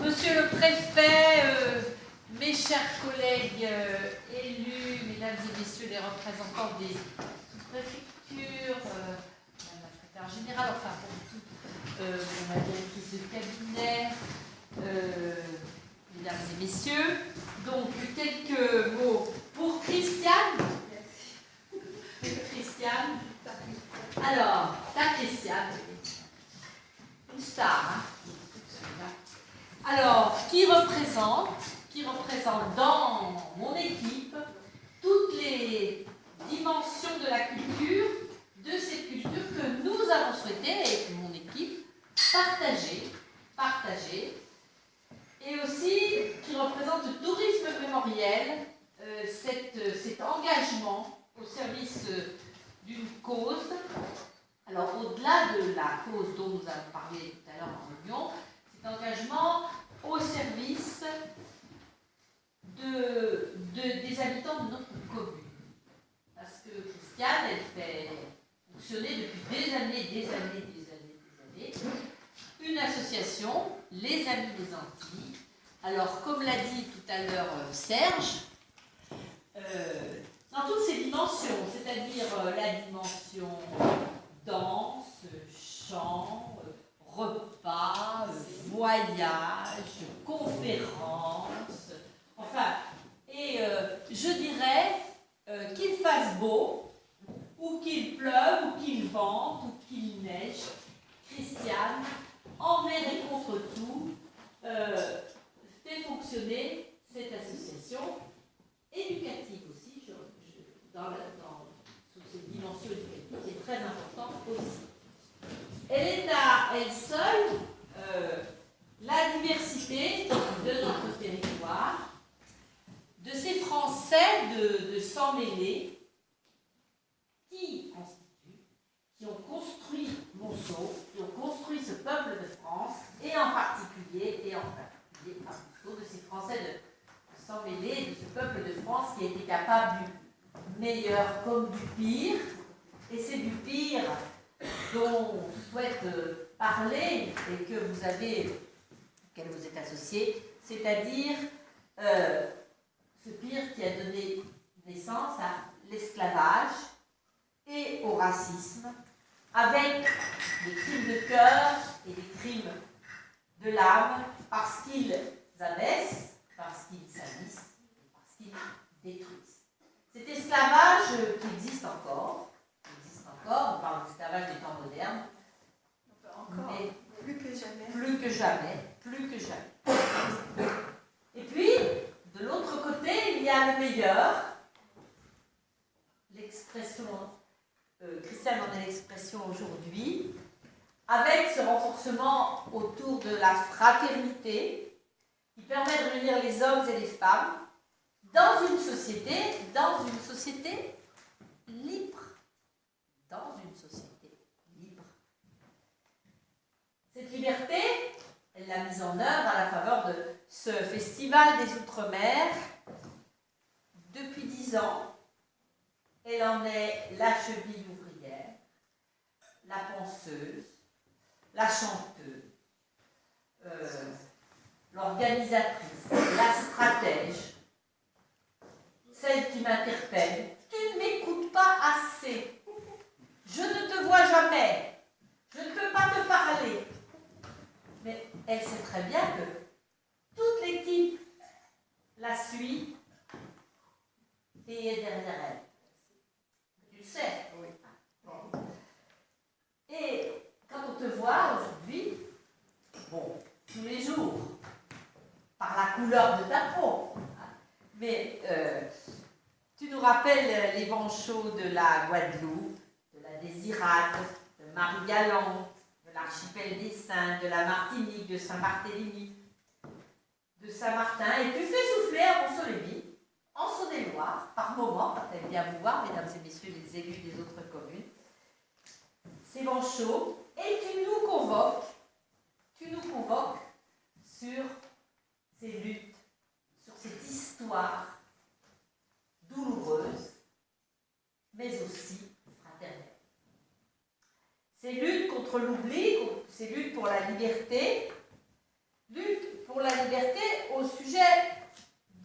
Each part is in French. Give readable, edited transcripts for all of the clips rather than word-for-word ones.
Monsieur le préfet, mes chers collègues élus, mesdames et messieurs les représentants des préfectures, madame la secrétaire générale, enfin pour tout, ma directrice de cabinet, mesdames et messieurs, donc quelques mots pour Christiane. Christiane. Alors, la Christiane, une star, hein. Alors, qui représente dans mon équipe toutes les dimensions de la culture, de cette culture que nous avons souhaité, avec mon équipe, partager, et aussi qui représente le tourisme mémoriel, cet engagement au service d'une cause. Alors, au-delà de la cause dont nous avons parlé tout à l'heure en réunion, cet engagement au service des habitants de notre commune. Parce que Christiane, elle fait fonctionner depuis des années, une association, les Amis des Antilles. Alors, comme l'a dit tout à l'heure Serge, dans toutes ces dimensions, c'est-à-dire la dimension danse, chant, repas, voyage, conférences, enfin, et je dirais qu'il fasse beau, ou qu'il pleuve, ou qu'il vente, ou qu'il neige, Christiane, envers et contre tout, fait fonctionner cette association éducative aussi, sous cette dimension éducative, qui est très importante aussi. Elle est à elle seule la diversité de notre territoire, de ces Français de sang mêlé qui ont construit Monceau, qui ont construit ce peuple de France, et en particulier par Monceau, de ces Français de sang mêlé, de ce peuple de France qui a été capable du meilleur comme du pire, et c'est du pire dont on souhaite parler et que auquel vous êtes associés, c'est-à-dire ce pire qui a donné naissance à l'esclavage et au racisme, avec des crimes de cœur et des crimes de l'âme, parce qu'ils abaissent, parce qu'ils salissent, parce qu'ils détruisent. Cet esclavage qui existe encore, on parle d'esclavage des temps modernes, mais plus que jamais. Et puis, de l'autre côté, il y a le meilleur, l'expression, Christiane en est l'expression aujourd'hui, avec ce renforcement autour de la fraternité, qui permet de réunir les hommes et les femmes dans une société libre. Dans une société libre. Cette liberté, elle l'a mise en œuvre à la faveur de ce festival des Outre-mer. Depuis 10 ans, elle en est la cheville ouvrière, la penseuse, la chanteuse, l'organisatrice, la stratège, celle qui m'interpelle. Tu ne m'écoutes pas assez. Je ne te vois jamais. Je ne peux pas te parler. Mais elle sait très bien que toute l'équipe la suit et est derrière elle. Tu le sais. Oui. Bon. Et quand on te voit aujourd'hui, tous les jours, par la couleur de ta peau, mais tu nous rappelles les vents chauds de la Guadeloupe, des Irades, de Marie-Galante, de l'archipel des Saints, de la Martinique, de Saint-Barthélemy, de Saint-Martin, et tu fais souffler à Montsolémy, en Saône-et-Loire, par moments, quand elle vient vous voir, mesdames et messieurs les élus des autres communes, ces vents chauds, et tu nous convoques sur ces luttes, sur cette histoire douloureuse, mais aussi fraternelle. Ces luttes contre l'oubli, ces luttes pour la liberté, luttes pour la liberté, au sujet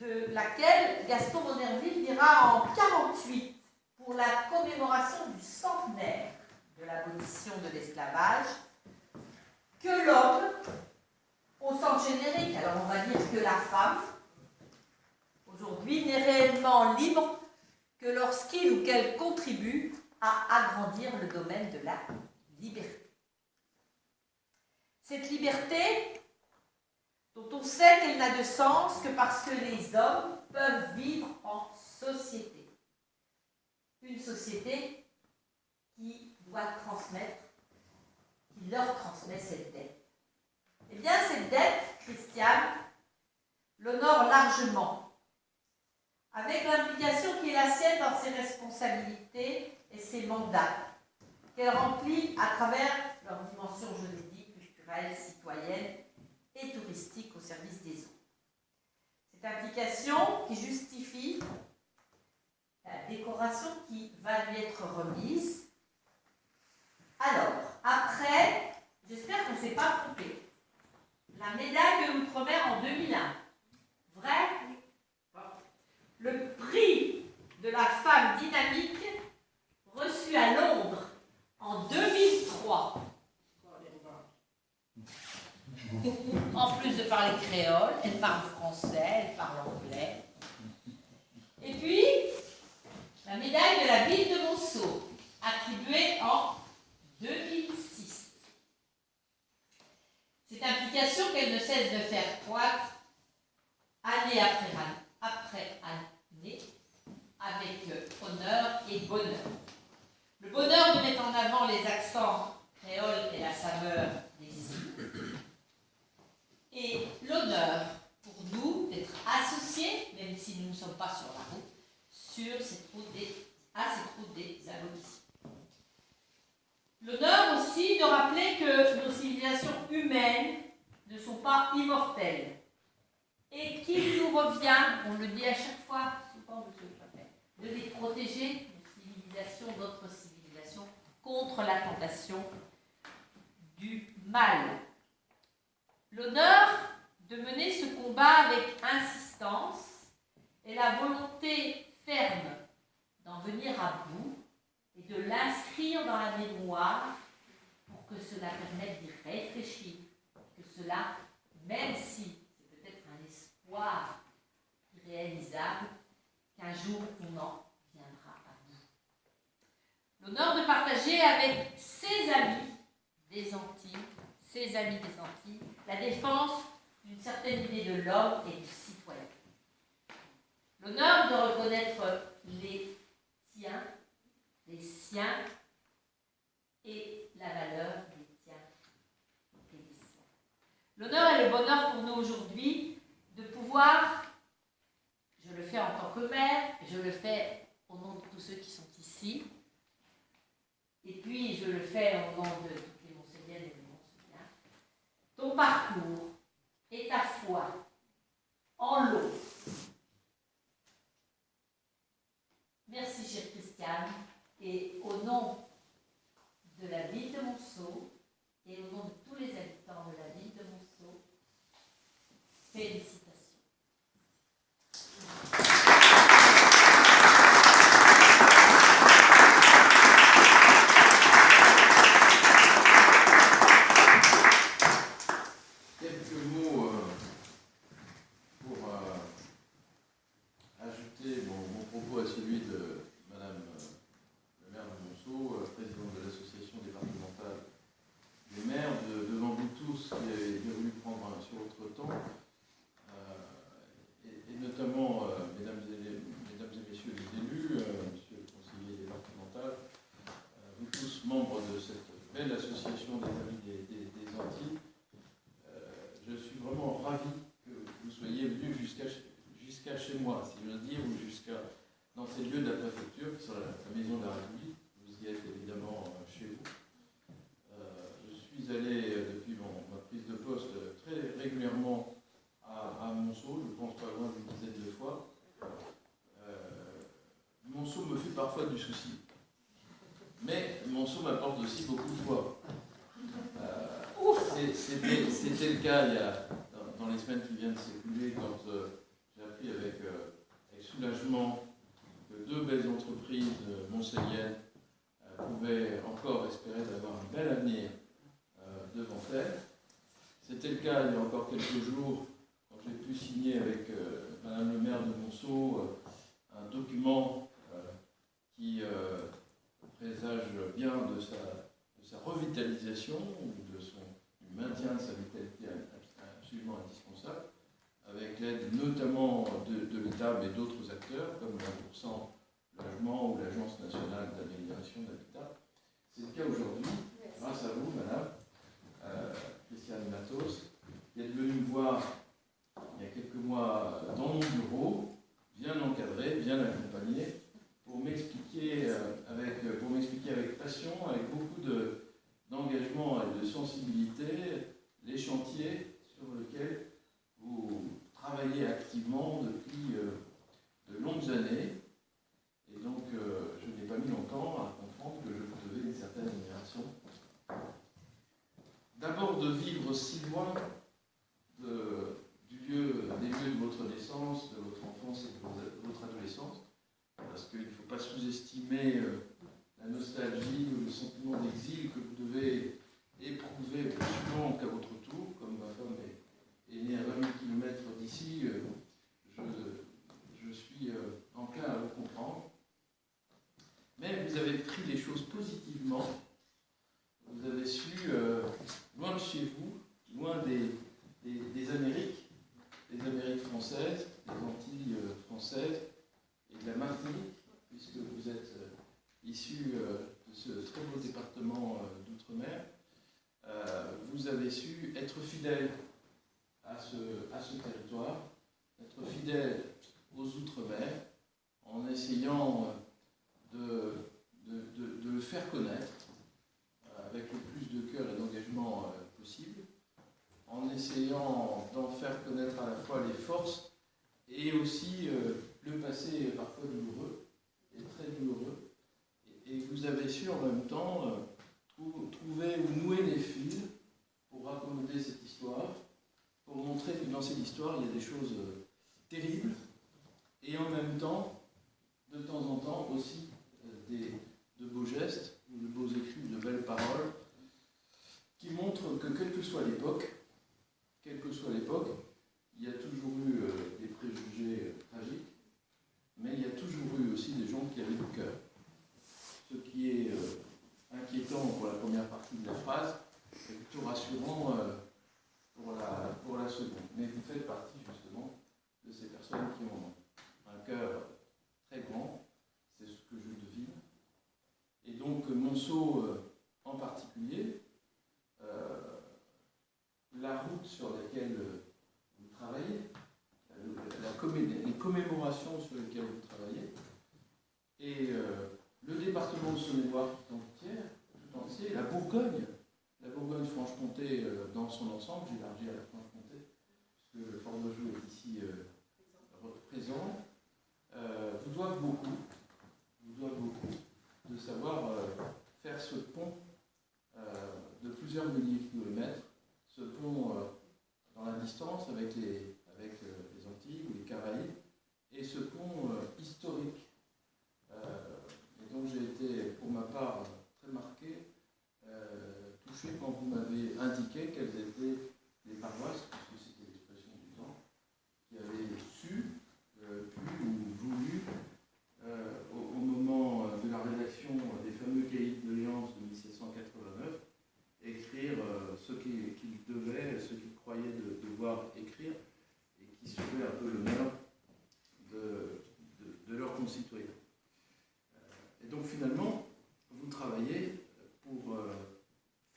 de laquelle Gaston Monnerville dira en 1948, pour la commémoration du centenaire de l'abolition de l'esclavage, que l'homme, au sens générique, alors on va dire que la femme, aujourd'hui n'est réellement libre que lorsqu'il ou qu'elle contribue à agrandir le domaine de la liberté. Cette liberté, dont on sait qu'elle n'a de sens que parce que les hommes peuvent vivre en société. Une société qui doit transmettre, qui leur transmet cette dette. Eh bien, cette dette, Christiane, l'honore largement, avec l'implication qui est la sienne dans ses responsabilités et ses mandats, qu'elle remplit à travers leur dimension, je l'ai dit, culturelle, citoyenne et touristique au service des autres. Cette implication qui justifie la décoration qui va lui être remise. Alors, après, j'espère qu'on ne s'est pas trompé. La médaille de l'Outre-mer en 2001. Vrai? Le prix de la femme dynamique reçu à Londres en 2003. En plus de parler créole, elle parle français, elle parle anglais. Et puis, la médaille de la ville de Monceau, attribuée en 2006. Cette implication qu'elle ne cesse de faire croître année après année, avec honneur et bonheur. Le bonheur de mettre en avant les accents créoles et la saveur des îles. Et l'honneur pour nous d'être associés, même si nous ne sommes pas sur la route, à cette route des abolitions. L'honneur aussi de rappeler que nos civilisations humaines ne sont pas immortelles et qu'il nous revient, on le dit à chaque fois, souvent de les protéger, nos civilisations, d'autres civilisations, contre la tentation du mal. L'honneur de mener ce combat avec insistance et la volonté ferme d'en venir à bout et de l'inscrire dans la mémoire pour que cela permette d'y réfléchir, que cela, même si c'est peut-être un espoir irréalisable, qu'un jour on en viendra à bout. L'honneur de partager avec ses amis des Antilles, la défense d'une certaine idée de l'homme et du citoyen. L'honneur de reconnaître les siens et la valeur des tiens et des siens. L'honneur et le bonheur pour nous aujourd'hui de pouvoir, je le fais en tant que mère, je le fais au nom de tous ceux qui sont ici, et puis je le fais au nom de toutes les Montséliennes et les Montséliens, ton parcours et ta foi en l'eau. Merci, chère Christiane, et au nom de la ville de Monceau et au nom de tous les habitants de la ville de Monceau, félicitations. Quelques mots pour ajouter mon propos à celui de Madame le maire de Monceau, présidente de l'association départementale des maires, devant vous tous qui avez voulu prendre sur votre temps, et notamment mesdames et messieurs les élus, monsieur le conseiller départemental, vous tous membres de cette belle association des amis des Antilles. Je suis vraiment ravi que vous soyez venus jusqu'à chez moi, si je veux dire, ou dans ces lieux de la préfecture, qui sont la Maison de la République. Vous y êtes évidemment chez vous. Je suis allé, depuis ma prise de poste, très régulièrement à Monceau, je pense pas loin d'une dizaine de fois. Monceau me fait parfois du souci. Mais Monceau m'apporte aussi beaucoup de joie. C'était le cas dans les semaines qui viennent de s'écouler quand j'ai appris avec soulagement que 2 belles entreprises montséliennes pouvaient encore espérer d'avoir un bel avenir devant elles. C'était le cas il y a encore quelques jours quand j'ai pu signer avec Madame le maire de Monceau un document qui présage bien de sa revitalisation ou du maintien de sa vitalité absolument indispensable, avec l'aide notamment de l'État mais d'autres acteurs comme 20% Logement ou l'Agence nationale d'amélioration de l'habitat. C'est le cas aujourd'hui, grâce à vous, Madame Christiane Matos, qui est venue me voir il y a quelques mois dans mon bureau, bien encadré, bien accompagné, pour m'expliquer avec passion, avec beaucoup d'engagement et de sensibilité, les chantiers sur lesquels vous travaillez activement depuis de longues années. Et donc, je n'ai pas mis longtemps à comprendre que je vous devais une certaine admiration. D'abord, de vivre si loin des lieux de votre naissance, de votre enfance et de votre adolescence, parce qu'il ne faut pas sous-estimer la nostalgie ou le sentiment d'exil que vous devez éprouver plus souvent qu'à votre tour. Comme ma femme est née à 20 000 km d'ici, je suis enclin à vous comprendre. Mais vous avez pris les choses positivement. Vous avez su, loin de chez vous, loin des Amériques françaises, des Antilles françaises et de la Martinique, puisque vous êtes issu de ce très beau département d'outre-mer, vous avez su être fidèle à ce territoire, être fidèle aux outre-mer, en essayant de le faire connaître avec le plus de cœur et d'engagement possible, en essayant d'en faire connaître à la fois les forces et aussi le passé parfois douloureux et très douloureux. Et vous avez su en même temps trouver ou nouer les fils pour raconter cette histoire, pour montrer que dans cette histoire il y a des choses terribles et en même temps, de temps en temps aussi, de beaux gestes, ou de beaux écrits, de belles paroles, qui montrent que quelle que soit l'époque, il y a toujours eu des préjugés tragiques, mais il y a toujours eu aussi des gens qui avaient du cœur. Ce qui est inquiétant pour la première partie de la phrase, est plutôt rassurant pour la seconde. Mais vous faites partie justement de ces personnes qui ont un cœur très grand, c'est ce que je devine. Et donc Monceau en particulier, la route sur laquelle vous travaillez, les commémorations sur lesquelles vous travaillez, et le département de Saône-et-Loire tout entier, la Bourgogne-Franche-Comté dans son ensemble, j'élargis à la Franche-Comté, puisque le Fort-de-Joux est ici présent, vous doivent beaucoup de savoir faire ce pont de plusieurs milliers de kilomètres, ce pont dans la distance avec les Antilles ou les Caraïbes, et ce pont historique. Et donc j'ai été, pour ma part, très marqué, touché quand vous m'avez indiqué quelles étaient les paroisses, puisque c'était l'expression du temps, qui avaient su, pu ou voulu, au moment de la rédaction des fameux cahiers de doléances de 1789, écrire ce qu'ils devaient, ce qu'ils croyaient devoir écrire, et qui sauvaient un peu l'honneur de leurs concitoyens. Et donc finalement, vous travaillez pour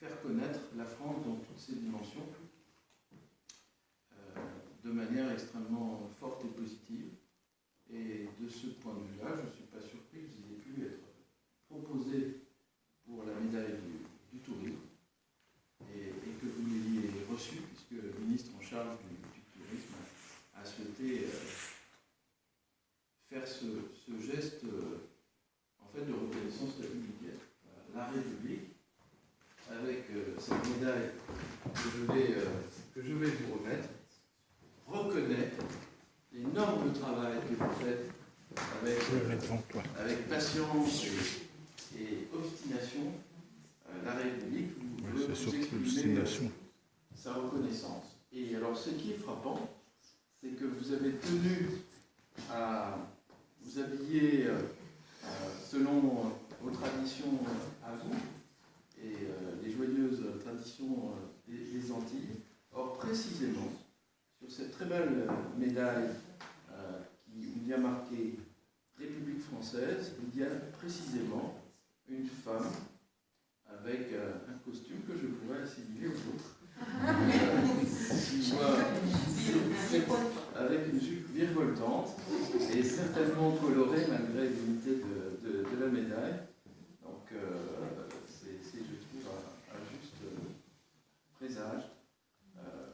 faire connaître la France dans toutes ses dimensions, de manière extrêmement forte et positive. Et de ce point de vue-là, je ne suis pas surpris que vous ayez pu être proposé pour la médaille du tourisme et que vous l'ayez reçu, puisque le ministre en charge du tourisme a souhaité faire ce geste en fait de reconnaissance républicaine. La République, avec cette médaille que je vais vous remettre, le travail que vous faites avec patience et obstination. La République veut vous exprimer sa reconnaissance. Et alors, ce qui est frappant, c'est que vous avez tenu à vous habiller selon vos traditions à vous et les joyeuses traditions des Antilles. Or, précisément, sur cette très belle médaille où il y a marqué République française, il y a précisément une femme avec un costume que je pourrais assimiler aux autres. Avec une jupe virevoltante et certainement colorée malgré l'unité de la médaille. Donc, c'est, je trouve, un juste présage.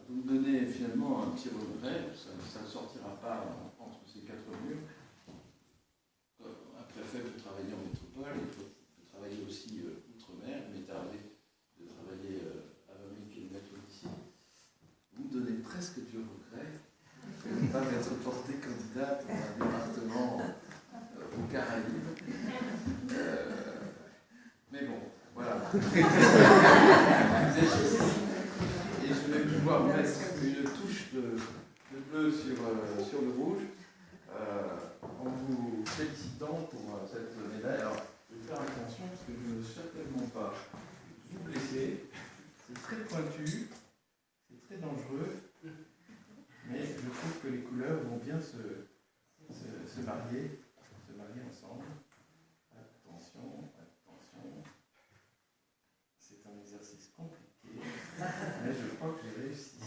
Vous me donnez finalement un petit regret, ça ne sortira pas entre ces quatre murs. Un préfet peut travailler en métropole, il peut travailler aussi outre-mer, il m'est arrivé de travailler à 20 000 km d'ici. Vous me donnez presque du regret de ne pas m'être porté candidat pour un département aux Caraïbes. Mais bon, voilà. Et je vais pouvoir mettre une touche de bleu sur le rouge en vous félicitant pour cette médaille. Alors, je vais faire attention parce que je ne veux certainement pas vous blesser. C'est très pointu, c'est très dangereux, mais je trouve que les couleurs vont bien se marier ensemble. Attention, attention. C'est un exercice compliqué, mais je crois que j'ai réussi.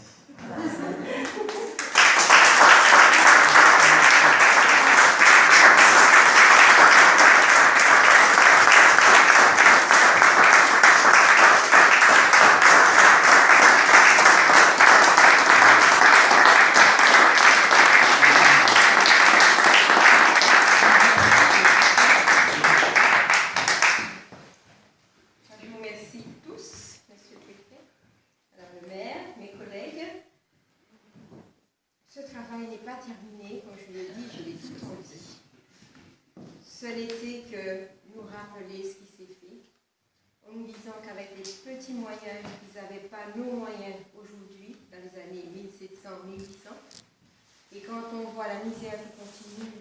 Seul était que nous rappeler ce qui s'est fait, en nous disant qu'avec les petits moyens, ils n'avaient pas nos moyens aujourd'hui, dans les années 1700-1800. Et quand on voit la misère qui continue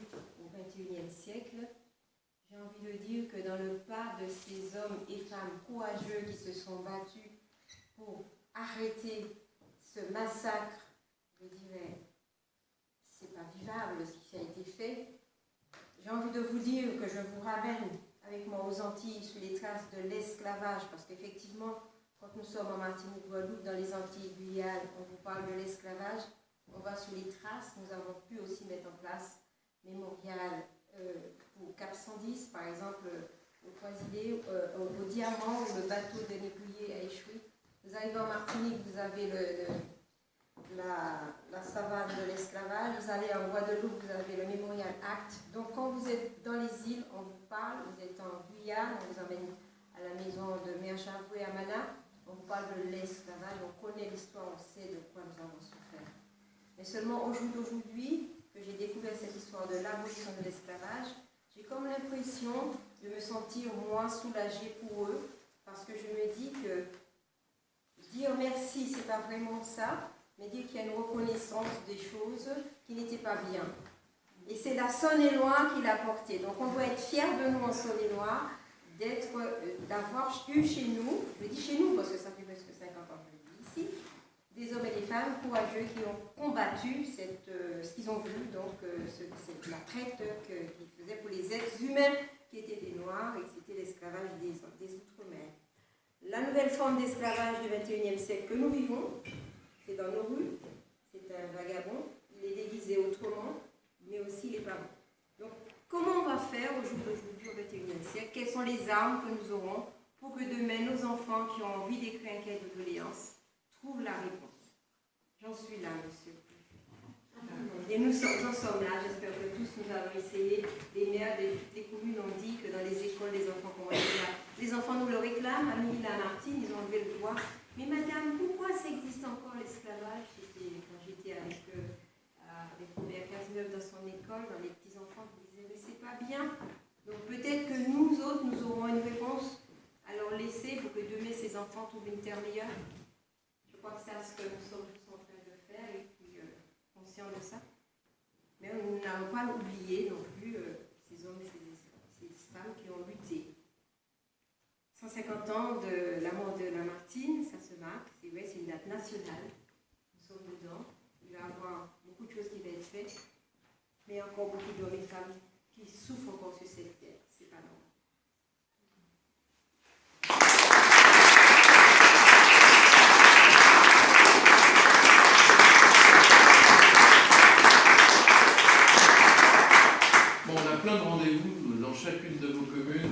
au XXIe siècle, j'ai envie de dire que dans le pas de ces hommes et femmes courageux qui se sont battus pour arrêter ce massacre, je dirais, c'est pas vivable ce qui a été fait. J'ai envie de vous dire que je vous ramène avec moi aux Antilles sur les traces de l'esclavage, parce qu'effectivement, quand nous sommes en Martinique, Guadeloupe, dans les Antilles, Guyane, on vous parle de l'esclavage, on va sur les traces. Nous avons pu aussi mettre en place mémorial pour Cap 110, par exemple, au Croisilé, au Diamant, où le bateau de Népouillé a échoué. Vous arrivez en Martinique, vous avez la savane de l'esclavage. Vous allez en Guadeloupe, vous avez le Memorial Act. Donc quand vous êtes dans les îles, on vous parle. Vous êtes en Guyane, on vous emmène à la maison de Mère Javoué à Mana. On vous parle de l'esclavage, on connaît l'histoire, on sait de quoi nous avons souffert. Mais seulement au jour d'aujourd'hui, que j'ai découvert cette histoire de l'abolition de l'esclavage, j'ai comme l'impression de me sentir moins soulagée pour eux, parce que je me dis que dire merci, c'est pas vraiment ça, mais dire qu'il y a une reconnaissance des choses qui n'étaient pas bien. Et c'est la Saône-et-Loire qui l'a porté. Donc on doit être fiers de nous en Saône-et-Loire, d'avoir eu chez nous, je dis chez nous parce que ça fait presque 50 ans que je vis ici, des hommes et des femmes courageux qui ont combattu ce qu'ils ont vu, donc la traite qu'ils faisaient pour les êtres humains qui étaient des Noirs et que c'était l'esclavage des Outre-mer. La nouvelle forme d'esclavage du XXIe siècle que nous vivons, c'est dans nos rues, c'est un vagabond, il est déguisé autrement, mais aussi il n'est pas bon. Donc, comment on va faire au jour d'aujourd'hui, au XXIe siècle? Quelles sont les armes que nous aurons pour que demain, nos enfants qui ont envie d'écrire un cahier de doléances trouvent la réponse? J'en suis là, monsieur. Et nous en sommes là, j'espère que tous nous avons essayé. Les maires de toutes les communes ont dit que dans les écoles, les enfants qu'on va là. Les enfants nous le réclament, à Mille-la-Martine, ils ont levé le doigt. Mais madame, pourquoi ça existe encore l'esclavage? Quand j'étais avec Robert Cazeneuve dans son école, enfants trouvent une terre meilleure. Je crois que c'est ce que nous sommes tous en train de faire et puis conscients de ça. Mais nous n'avons pas oublié non plus ces hommes et ces femmes qui ont lutté. 150 ans de la mort de Lamartine, ça se marque, c'est vrai, c'est une date nationale. Nous sommes dedans. Il va y avoir beaucoup de choses qui vont être faites, mais encore beaucoup d'hommes et de femmes qui souffrent encore sur cette terre. C'est pas normal. Bon, on a plein de rendez-vous dans chacune de vos communes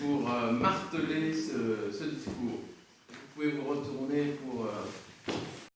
pour marteler ce discours.